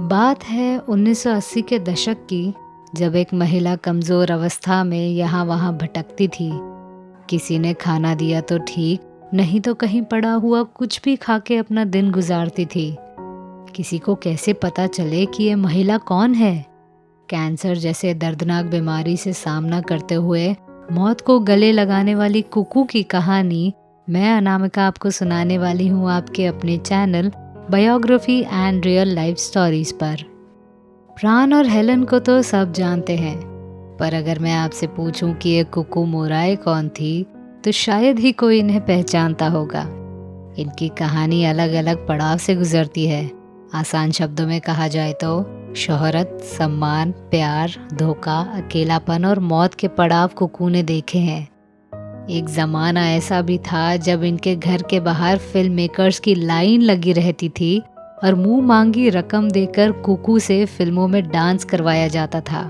बात है 1980 के दशक की, जब एक महिला कमज़ोर अवस्था में यहाँ वहाँ भटकती थी। किसी ने खाना दिया तो ठीक, नहीं तो कहीं पड़ा हुआ कुछ भी खा के अपना दिन गुजारती थी। किसी को कैसे पता चले कि ये महिला कौन है? कैंसर जैसे दर्दनाक बीमारी से सामना करते हुए मौत को गले लगाने वाली कुकू की कहानी मैं अनामिका आपको सुनाने वाली हूँ आपके अपने channel biography and real life stories पर। प्राण और हेलन को तो सब जानते हैं, पर अगर मैं आपसे पूछूं कि ये कुकू मोराए कौन थी, तो शायद ही कोई इन्हें पहचानता होगा। इनकी कहानी अलग अलग पड़ाव से गुजरती है। आसान शब्दों में कहा जाए तो शोहरत, सम्मान, प्यार, धोखा, अकेलापन और मौत के पड़ाव कुकू ने देखे हैं। एक ज़माना ऐसा भी था जब इनके घर के बाहर फिल्म मेकर्स की लाइन लगी रहती थी और मुंह मांगी रकम देकर कुकू से फिल्मों में डांस करवाया जाता था।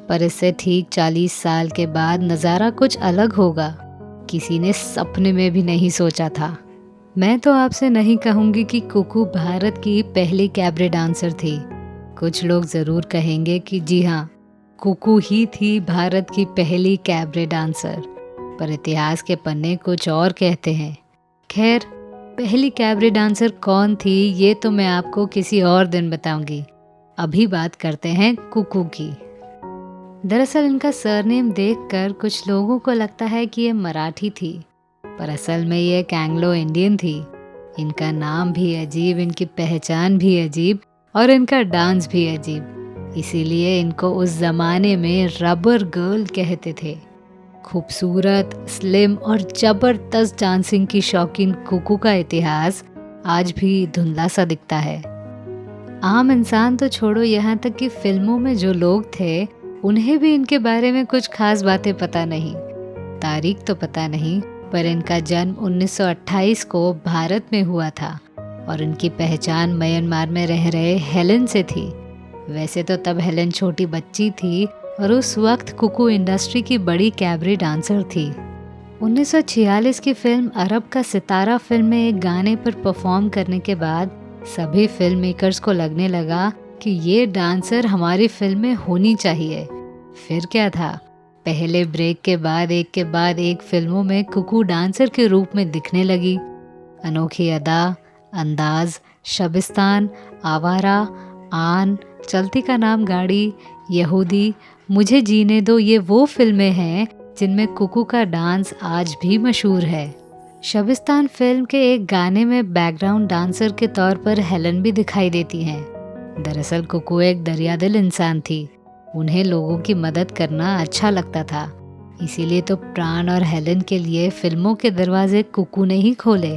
पर इससे ठीक 40 साल के बाद नज़ारा कुछ अलग होगा, किसी ने सपने में भी नहीं सोचा था। मैं तो आपसे नहीं कहूँगी कि कुकू भारत की पहली कैबरे डांसर थी। कुछ लोग ज़रूर कहेंगे कि जी हाँ, कुकू ही थी भारत की पहली कैबरे डांसर, पर इतिहास के पन्ने कुछ और कहते हैं। खैर, पहली कैबरे डांसर कौन थी ये तो मैं आपको किसी और दिन बताऊंगी। अभी बात करते हैं कुकू की। दरअसल इनका सरनेम देखकर कुछ लोगों को लगता है कि ये मराठी थी, पर असल में ये एक एंग्लो इंडियन थी। इनका नाम भी अजीब, इनकी पहचान भी अजीब और इनका डांस भी अजीब, इसीलिए इनको उस जमाने में रबर गर्ल कहते थे। खूबसूरत, स्लिम और जबरदस्त डांसिंग की शौकीन कुकू का इतिहास आज भी धुंधला सा दिखता है। आम इंसान तो छोड़ो, यहाँ तक कि फिल्मों में जो लोग थे उन्हें भी इनके बारे में कुछ खास बातें पता नहीं। तारीख तो पता नहीं, पर इनका जन्म 1928 को भारत में हुआ था और इनकी पहचान म्यांमार में रह रहे हेलन से थी। वैसे तो तब हेलन छोटी बच्ची थी और उस वक्त कुकू इंडस्ट्री की बड़ी कैबरे डांसर थी। 1946 की फिल्म अरब का सितारा फिल्म में एक गाने पर परफॉर्म करने के बाद सभी फिल्म मेकर्स को लगने लगा कि ये डांसर हमारी फिल्म में होनी चाहिए। फिर क्या था, पहले ब्रेक के बाद एक फिल्मों में कुकू डांसर के रूप में दिखने लगी। अनोखी अदा, अंदाज, शबिस्तान, आवारा, आन, चलती का नाम गाड़ी, यहूदी, मुझे जीने दो, ये वो फिल्में हैं जिनमें कुकू का डांस आज भी मशहूर है। शबिस्तान फिल्म के एक गाने में बैकग्राउंड डांसर के तौर पर हेलन भी दिखाई देती हैं। दरअसल कुकू एक दरियादिल इंसान थी। उन्हें लोगों की मदद करना अच्छा लगता था, इसीलिए तो प्राण और हेलन के लिए फिल्मों के दरवाजे कुकू ने ही खोले।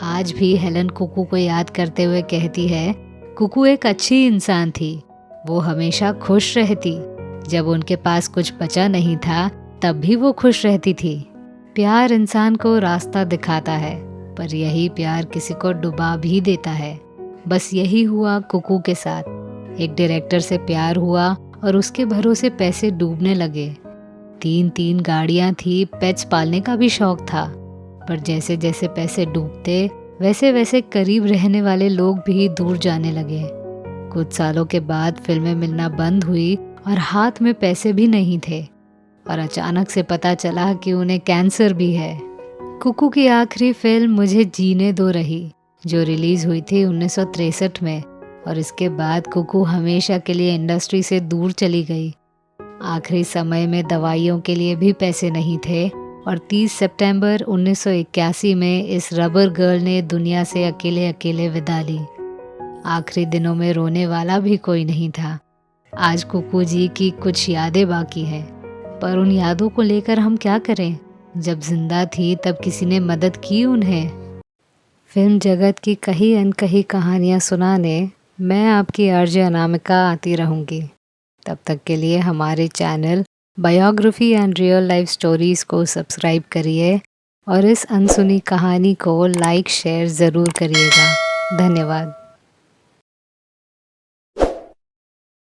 आज भी हेलन कुकू को याद करते हुए कहती है, कुकू एक अच्छी इंसान थी। वो हमेशा खुश रहती। जब उनके पास कुछ बचा नहीं था तब भी वो खुश रहती थी। प्यार इंसान को रास्ता दिखाता है, पर यही प्यार किसी को डुबा भी देता है। बस यही हुआ कुकू के साथ। एक डायरेक्टर से प्यार हुआ और उसके भरोसे पैसे डूबने लगे। 3 गाड़ियां थी, पेट्स पालने का भी शौक था, पर जैसे जैसे पैसे डूबते वैसे वैसे करीब रहने वाले लोग भी दूर जाने लगे। कुछ सालों के बाद फिल्में मिलना बंद हुई और हाथ में पैसे भी नहीं थे, और अचानक से पता चला कि उन्हें कैंसर भी है। कुकू की आखिरी फिल्म मुझे जीने दो रही, जो रिलीज हुई थी 1963 में, और इसके बाद कुकू हमेशा के लिए इंडस्ट्री से दूर चली गई। आखिरी समय में दवाइयों के लिए भी पैसे नहीं थे और 30 सितंबर 1981 में इस रबर गर्ल ने दुनिया से अकेले अकेले विदा ली। आखिरी दिनों में रोने वाला भी कोई नहीं था। आज कुकू जी की कुछ यादें बाकी हैं, पर उन यादों को लेकर हम क्या करें? जब जिंदा थी तब किसी ने मदद की उन्हें। फिल्म जगत की कही अनकही कहानियां सुनाने मैं आपकी आरजे अनामिका आती रहूँगी। तब तक के लिए हमारे channel biography and real life stories को सब्सक्राइब करिए और इस अनसुनी कहानी को लाइक शेयर ज़रूर करिएगा। धन्यवाद।